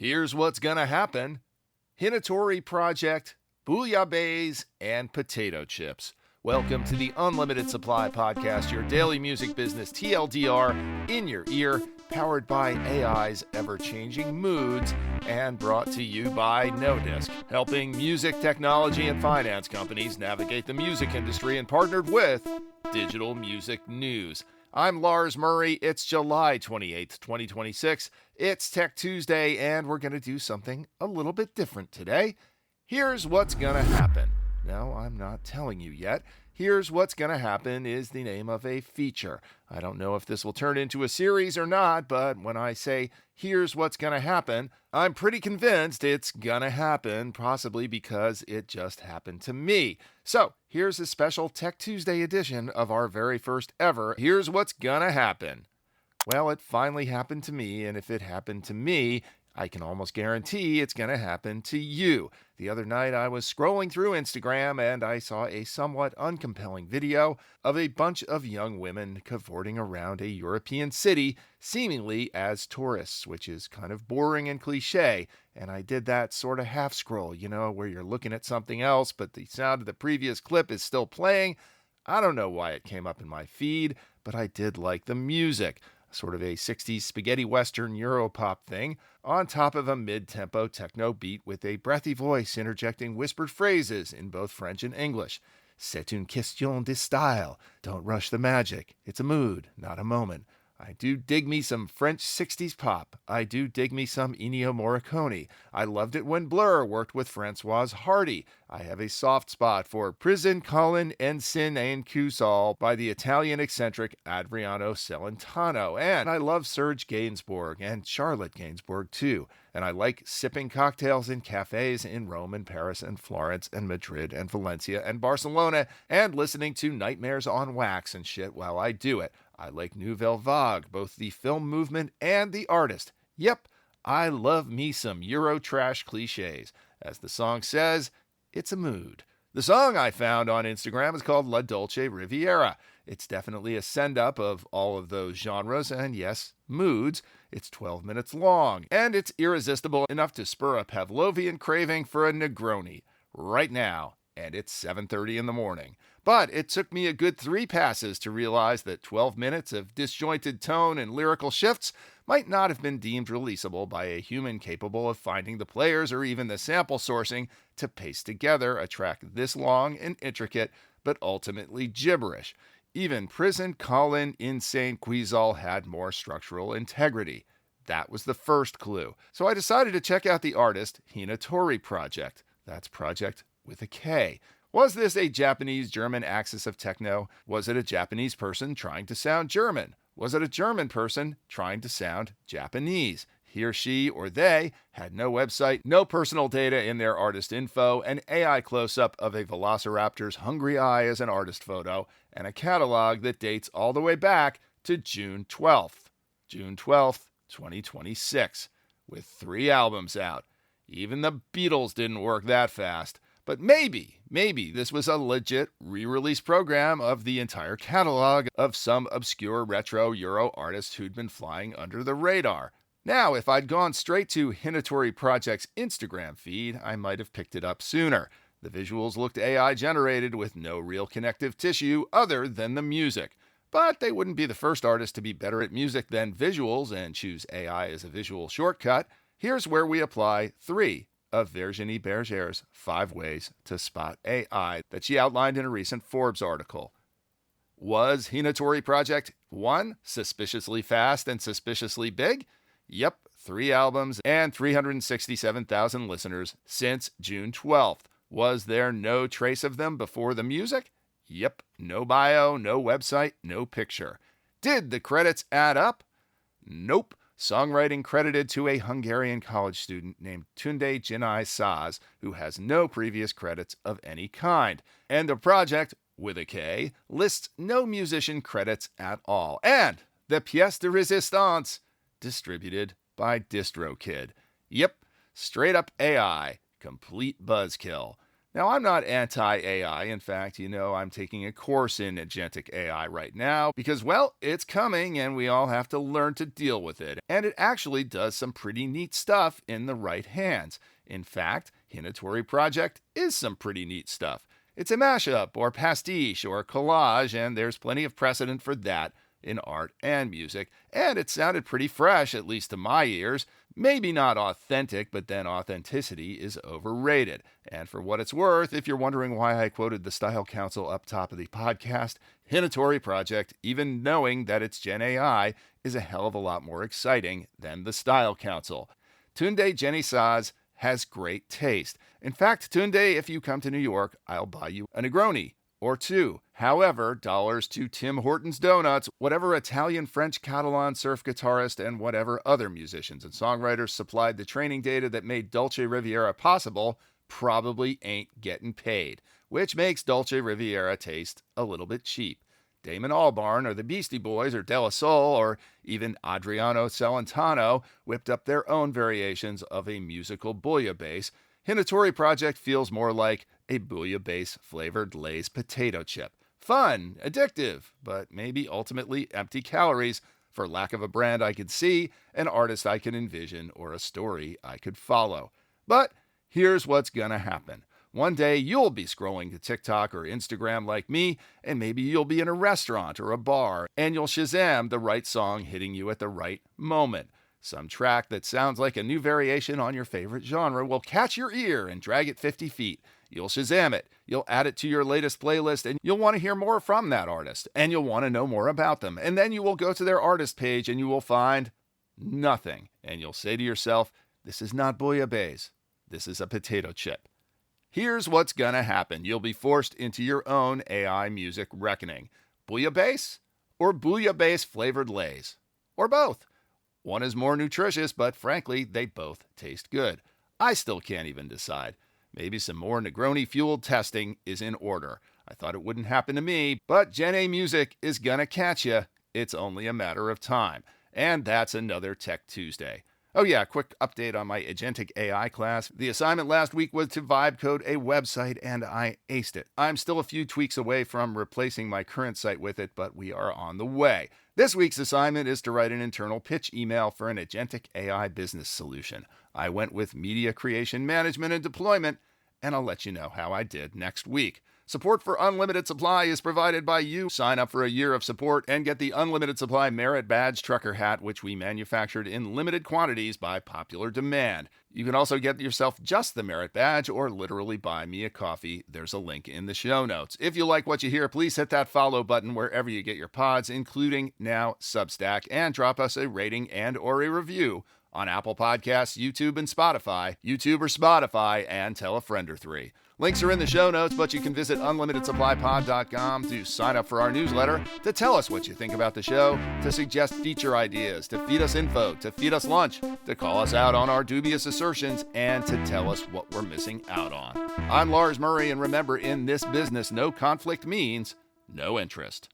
Here's what's gonna happen. Hinotori Project, bouillabaisse, and potato chips. Welcome to the Unlimited Supply Podcast, your daily music business TLDR in your ear, powered by AI's ever-changing moods, and brought to you by NoDisc, helping music technology and finance companies navigate the music industry, and partnered with Digital Music News. I'm Lars Murray. It's July 28th, 2026. It's Tech Tuesday, and we're going to do something a little bit different today. Here's what's going to happen. No, I'm not telling you yet. Here's what's going to happen is the name of a feature. I don't know if this will turn into a series or not, but when I say here's what's going to happen, I'm pretty convinced it's going to happen, possibly because it just happened to me. So here's a special Tech Tuesday edition of our very first ever Here's What's Gonna Happen. Well, it finally happened to me, and if it happened to me, I can almost guarantee it's going to happen to you. The other night I was scrolling through Instagram and I saw a somewhat uncompelling video of a bunch of young women cavorting around a European city, seemingly as tourists, which is kind of boring and cliche. And I did that sort of half scroll, where you're looking at something else, but the sound of the previous clip is still playing. I don't know why it came up in my feed, but I did like the music. Sort of a 60s spaghetti western Europop thing, on top of a mid-tempo techno beat with a breathy voice interjecting whispered phrases in both French and English. C'est une question de style. Don't rush the magic. It's a mood, not a moment. I do dig me some French 60s pop. I do dig me some Ennio Morricone. I loved it when Blur worked with Françoise Hardy. I have a soft spot for Prisencolinensinainciusol by the Italian eccentric Adriano Celentano. And I love Serge Gainsbourg and Charlotte Gainsbourg too. And I like sipping cocktails in cafes in Rome and Paris and Florence and Madrid and Valencia and Barcelona and listening to Nightmares on Wax and shit while I do it. I like Nouvelle Vague, both the film movement and the artist. Yep, I love me some Euro trash cliches. As the song says, it's a mood. The song I found on Instagram is called La Dolce Riviera. It's definitely a send-up of all of those genres and, yes, moods. It's 12 minutes long, and it's irresistible enough to spur a Pavlovian craving for a Negroni right now, and it's 7:30 in the morning. But it took me a good 3 passes to realize that 12 minutes of disjointed tone and lyrical shifts might not have been deemed releasable by a human capable of finding the players or even the sample sourcing to paste together a track this long and intricate, but ultimately gibberish. Even Prisencolinensinainciusol had more structural integrity. That was the first clue. So I decided to check out the artist Hinotori Project. That's project with a K. Was this a Japanese-German axis of techno? Was it a Japanese person trying to sound German? Was it a German person trying to sound Japanese? He or she or they had no website, no personal data in their artist info, an AI close-up of a velociraptor's hungry eye as an artist photo, and a catalog that dates all the way back to June 12th. June 12th, 2026, with 3 albums out. Even the Beatles didn't work that fast. But maybe this was a legit re-release program of the entire catalog of some obscure retro Euro artist who'd been flying under the radar. Now, if I'd gone straight to Hinotori Project's Instagram feed, I might have picked it up sooner. The visuals looked AI generated with no real connective tissue other than the music. But they wouldn't be the first artist to be better at music than visuals and choose AI as a visual shortcut. Here's where we apply 3 of Virginie Berger's 5 ways to spot AI that she outlined in a recent Forbes article. Was Hinotori Project 1, suspiciously fast and suspiciously big? Yep, 3 albums and 367,000 listeners since June 12th. Was there no trace of them before the music? Yep, no bio, no website, no picture. Did the credits add up? Nope. Songwriting credited to a Hungarian college student named Tunde Jinai Saz, who has no previous credits of any kind. And the project, with a K, lists no musician credits at all. And the pièce de résistance, distributed by Distrokid. Yep, straight up AI, complete buzzkill. Now, I'm not anti-AI. In fact, I'm taking a course in agentic AI right now because, well, it's coming and we all have to learn to deal with it. And it actually does some pretty neat stuff in the right hands. In fact, Hinotori Project is some pretty neat stuff. It's a mashup or pastiche or collage, and there's plenty of precedent for that in art and music, and it sounded pretty fresh, at least to my ears. Maybe not authentic, but then authenticity is overrated. And for what it's worth, if you're wondering why I quoted the Style Council up top of the podcast, Hinotori Project, even knowing that it's Gen AI, is a hell of a lot more exciting than the Style Council. Tunde Genisaz has great taste. In fact, Tunde, if you come to New York, I'll buy you a Negroni or two. However, dollars to Tim Hortons Donuts, whatever Italian, French, Catalan surf guitarist, and whatever other musicians and songwriters supplied the training data that made Dolce Riviera possible probably ain't getting paid, which makes Dolce Riviera taste a little bit cheap. Damon Albarn or the Beastie Boys or De La Soul or even Adriano Celentano whipped up their own variations of a musical bouillabaisse. Hinotori Project feels more like a bouillabaisse flavored Lay's potato chip. Fun, addictive, but maybe ultimately empty calories for lack of a brand I could see, an artist I could envision, or a story I could follow. But here's what's gonna happen. One day you'll be scrolling to TikTok or Instagram like me, and maybe you'll be in a restaurant or a bar, and you'll Shazam the right song hitting you at the right moment. Some track that sounds like a new variation on your favorite genre will catch your ear and drag it 50 feet. You'll Shazam it, you'll add it to your latest playlist, and you'll want to hear more from that artist, and you'll want to know more about them. And then you will go to their artist page and you will find nothing. And you'll say to yourself, this is not bouillabaisse, this is a potato chip. Here's what's gonna happen. You'll be forced into your own AI music reckoning. Bouillabaisse or bouillabaisse flavored Lays? Or both? One is more nutritious, but frankly, they both taste good. I still can't even decide. Maybe some more Negroni-fueled testing is in order. I thought it wouldn't happen to me, but Gen A music is gonna catch ya. It's only a matter of time. And that's another Tech Tuesday. Oh yeah, quick update on my agentic AI class. The assignment last week was to vibe code a website, and I aced it. I'm still a few tweaks away from replacing my current site with it, but we are on the way. This week's assignment is to write an internal pitch email for an agentic AI business solution. I went with media creation management and deployment, and I'll let you know how I did next week. Support for Unlimited Supply is provided by you. Sign up for a year of support and get the Unlimited Supply Merit Badge Trucker Hat, which we manufactured in limited quantities by popular demand. You can also get yourself just the Merit Badge or literally buy me a coffee. There's a link in the show notes. If you like what you hear, please hit that follow button wherever you get your pods, including now Substack, and drop us a rating and or a review on Apple Podcasts, YouTube, and Spotify. YouTube or Spotify, and tell a friend or three. Links are in the show notes, but you can visit unlimitedsupplypod.com to sign up for our newsletter, to tell us what you think about the show, to suggest feature ideas, to feed us info, to feed us lunch, to call us out on our dubious assertions, and to tell us what we're missing out on. I'm Lars Murray, and remember, in this business, no conflict means no interest.